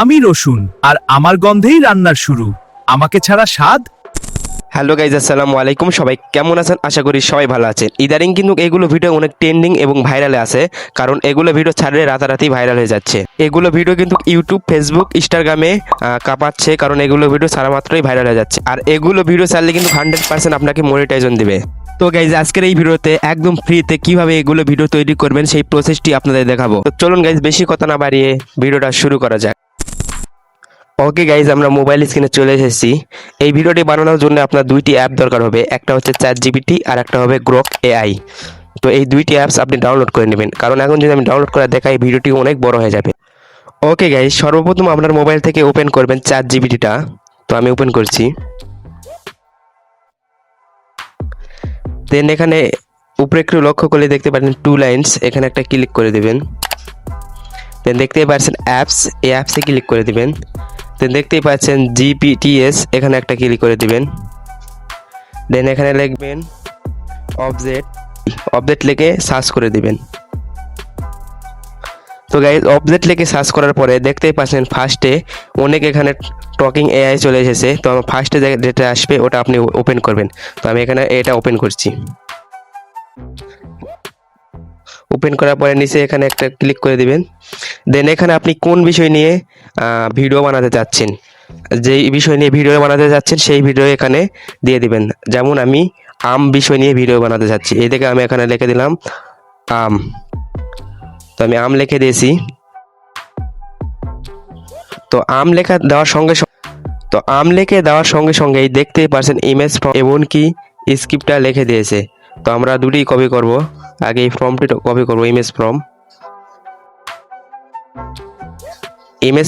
আমি রসুন, আর আমার গন্ধেই রান্নার শুরু। আমাকে ছাড়া স্বাদ। হ্যালো গাইজ, আসসালামু আলাইকুম। সবাই কেমন আছেন? আশা করি সবাই ভালো আছেন। ইদানিং কিন্তু এগুলো ভিডিও অনেক ট্রেন্ডিং এবং ভাইরালে আছে, কারণ এগুলো ভিডিও ছাড়লে রাতারাতি ভাইরাল হয়ে যাচ্ছে। এগুলো ভিডিও কিন্তু ইউটিউব, ফেসবুক, ইনস্টাগ্রামে কাঁপাচ্ছে, কারণ এগুলো ভিডিও ছাড়া মাত্রই ভাইরাল হয়ে যাচ্ছে। আর এগুলো ভিডিও ছাড়লে কিন্তু 100% আপনাকে মনিটাইজেশন দিবে। তো গাইজ, আজকের এই ভিডিওতে একদম ফ্রিতে কিভাবে এগুলো ভিডিও তৈরি করবেন সেই প্রসেসটি আপনাদের দেখাবো। তো চলুন গাইজ, বেশি কথা না বাড়িয়ে ভিডিওটা শুরু করা যাক। ওকে গাইজ, আমরা মোবাইল স্ক্রিনে চলে এসেছি। এই ভিডিওটি বানানোর জন্য আপনার দুইটি অ্যাপ দরকার হবে, একটা হচ্ছে ChatGPT আর একটা হবে গ্রক AI। তো এই দুইটি অ্যাপস আপনি ডাউনলোড করে নেবেন, কারণ এখন যদি আমি ডাউনলোড করে দেখাই ভিডিওটি অনেক বড় হয়ে যাবে। ওকে গাইজ, সর্বপ্রথম আপনার মোবাইল থেকে ওপেন করবেন ChatGPTটা। তো আমি ওপেন করছি। দেন এখানে উপরে একটু লক্ষ্য করলে দেখতে পাচ্ছেন 2 লাইনস, এখানে একটা ক্লিক করে দেবেন। দেন দেখতেই পাচ্ছেন অ্যাপস, এই অ্যাপসে ক্লিক করে দিবেন। দেন দেখতেই পাচ্ছেন GPTs, এখানে একটা ক্লিক করে দিবেন। দেন এখানে লিখবেন অবজেক্ট লিখে সার্চ করে দিবেন। তো গাইজ, অবজেক্ট লিখে সার্চ করার পরে দেখতেই পাচ্ছেন ফার্স্টে অনেক এখানে টকিং AI চলে এসেছে। তো আমার ফার্স্টে যেটা আসবে ওটা আপনি ওপেন করবেন। তো আমি এখানে এটা ওপেন করছি। ওপেন করার পরে নিচে এখানে একটা ক্লিক করে দিবেন। দেন এখানে আপনি কোন বিষয় নিয়ে ভিডিও বানাতে চাচ্ছেন, যেই বিষয় নিয়ে ভিডিও বানাতে চাচ্ছেন সেই ভিডিও এখানে দিয়ে দিবেন। যেমন আমি আম বিষয় নিয়ে ভিডিও বানাতে চাচ্ছি, এই থেকে আমি এখানে লিখে দিলাম আম। তো আমি আম লিখে দিয়েছি। তো আম লেখা দেওয়ার সঙ্গে সঙ্গেই দেখতেই পারছেন ইমেজ ফর্ম এমনকি স্ক্রিপ্টটা লিখে দিয়েছে। তো আমরা দুটি কপি করব। আগে এই ফর্মটি কপি করব, ইমেজ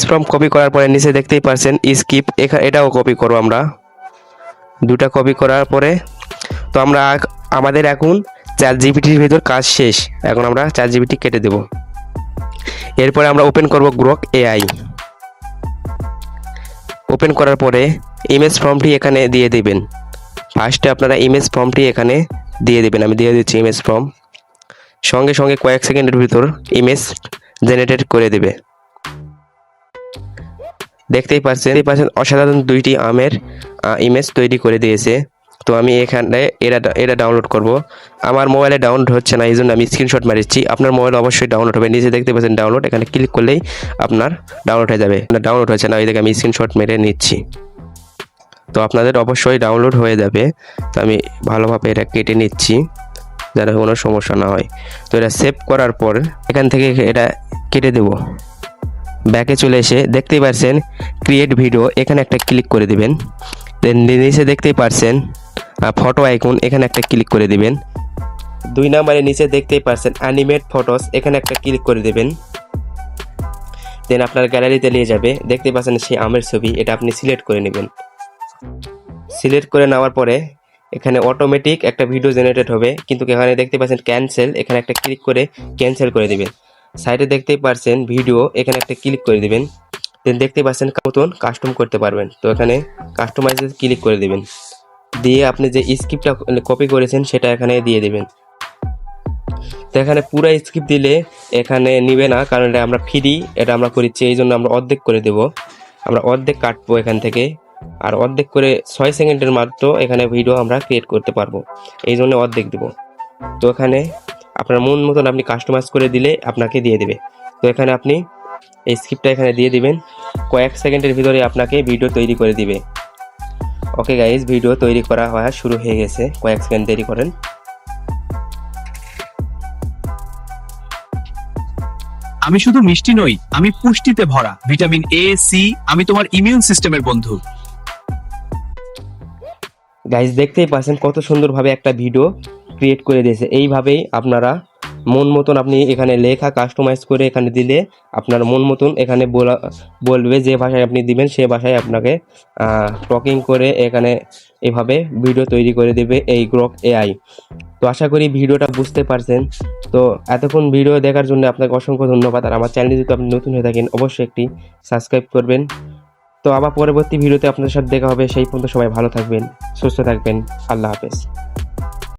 ফর্ম কপি করার পরে নিচে দেখতেই পারছেন স্ক্রিপ্ট, এটাও কপি করব আমরা। দুটা কপি করার পরে তো আমাদের এখন ChatGPTর ভিতর কাজ শেষ। এখন আমরা ChatGPT কেটে দেব। এরপরে আমরা ওপেন করব গ্রক AI। ওপেন করার পরে ইমেজ ফর্মটি এখানে দিয়ে দিবেন। ফার্স্টে আপনারা ইমেজ ফর্মটি এখানে দিয়ে দিবেন। আমি দিয়ে দিচ্ছি ইমেজ ফর্ম। সঙ্গে সঙ্গে কয়েক সেকেন্ডের ভিতর ইমেজ জেনারেট করে দেবে। দেখতেই পাচ্ছেন অসাধারণ দুইটি আমের ইমেজ তৈরি করে দিয়েছে। তো আমি এখানে এটা ডাউনলোড করব। আমার মোবাইলে ডাউনলোড হচ্ছে না, এই জন্য আমি স্ক্রিনশট মারিচ্ছি। আপনার মোবাইল অবশ্যই ডাউনলোড হবে। নিচে দেখতে পাচ্ছেন ডাউনলোড, এখানে ক্লিক করলেই আপনার ডাউনলোড হয়ে যাবে। ডাউনলোড হচ্ছে না, এই দিকে আমি স্ক্রিনশট মেরে নিচ্ছি। তো আপনাদের অবশ্যই ডাউনলোড হয়ে যাবে। তো আমি ভালোভাবে এটা কেটে নিচ্ছি যাতে কোনো সমস্যা না হয়। তো এটা সেভ করার পর এখান থেকে এটা কেটে দেব। ব্যাকে চলে এসে দেখতেই পাচ্ছেন ক্রিয়েট ভিডিও, এখানে একটা ক্লিক করে দিবেন। দেন নিচে দেখতেই পাচ্ছেন ফটো আইকন, এখানে একটা ক্লিক করে দিবেন। 2 নম্বরে নিচে দেখতেই পাচ্ছেন অ্যানিমেট ফটোস, এখানে একটা ক্লিক করে দিবেন। দেন আপনার গ্যালারিতে নিয়ে যাবে। দেখতে পাচ্ছেন সেই আমের ছবি, এটা আপনি সিলেক্ট করে নেবেন। সিলেক্ট করে নেওয়ার পরে এখানে অটোমেটিক একটা ভিডিও জেনারেট হবে, কিন্তু এখানে দেখতে পাচ্ছেন ক্যান্সেল, এখানে একটা ক্লিক করে ক্যান্সেল করে দিবেন। সাইডে দেখতেই পাচ্ছেন ভিডিও, এখানে একটা ক্লিক করে দিবেন। দেন দেখতে পাচ্ছেন মতন কাস্টম করতে পারবেন। তো এখানে কাস্টমাইজে ক্লিক করে দিবেন, দিয়ে আপনি যে স্ক্রিপ্টটা কপি করেছেন সেটা এখানে দিয়ে দিবেন। তো এখানে পুরো স্ক্রিপ্ট দিলে এখানে নিবে না, কারণ এটা আমরা ফ্রি, এটা আমরা করেছি, এই জন্য আমরা অর্ধেক করে দেব। আমরা অর্ধেক কাটবো এখান থেকে, আর অর্ধেক করে 6 সেকেন্ডের মাত্র এখানে ভিডিও আমরা ক্রিয়েট করতে পারবো, এই জন্য অর্ধেক দেব। তো এখানে আপনার মন মতন আপনি কাস্টমাইজ করে দিলে আপনাকে দিয়ে দেবে। তো এখানে আপনি এই স্ক্রিপ্টটা এখানে দিয়ে দিবেন, কয়েক সেকেন্ডের ভিতরে আপনাকে ভিডিও তৈরি করে দিবে। ওকে গাইজ, ভিডিও তৈরি করা হওয়া শুরু হয়ে গেছে, কয়েক সেকেন্ড দেরি করেন। আমি শুধু মিষ্টি নই, আমি পুষ্টিতে ভরা, ভিটামিন A, C। আমি তোমার ইমিউন সিস্টেমের বন্ধু। গাইজ, দেখতেই পাচ্ছেন কত সুন্দরভাবে একটা ভিডিও ক্রিয়েট করে দিয়েছে। এইভাবেই আপনারা মন মতন আপনি এখানে লেখা কাস্টমাইজ করে এখানে দিলে আপনার মন মতন এখানে বলবে যে ভাষায় আপনি দিবেন সে ভাষায় আপনাকে টকিং করে এখানে এভাবে ভিডিও তৈরি করে দেবে এই গ্রক AI। তো আশা করি ভিডিওটা বুঝতে পারছেন। তো এতক্ষণ ভিডিও দেখার জন্য আপনাকে অসংখ্য ধন্যবাদ। আর আমার চ্যানেলে যদি আপনি নতুন হয়ে থাকেন অবশ্যই একটি সাবস্ক্রাইব করবেন। তো আবার পরবর্তী ভিডিওতে আপনাদের সাথে দেখা হবে। সেই পর্যন্ত সবাই ভালো থাকবেন, সুস্থ থাকবেন। আল্লাহ হাফেজ।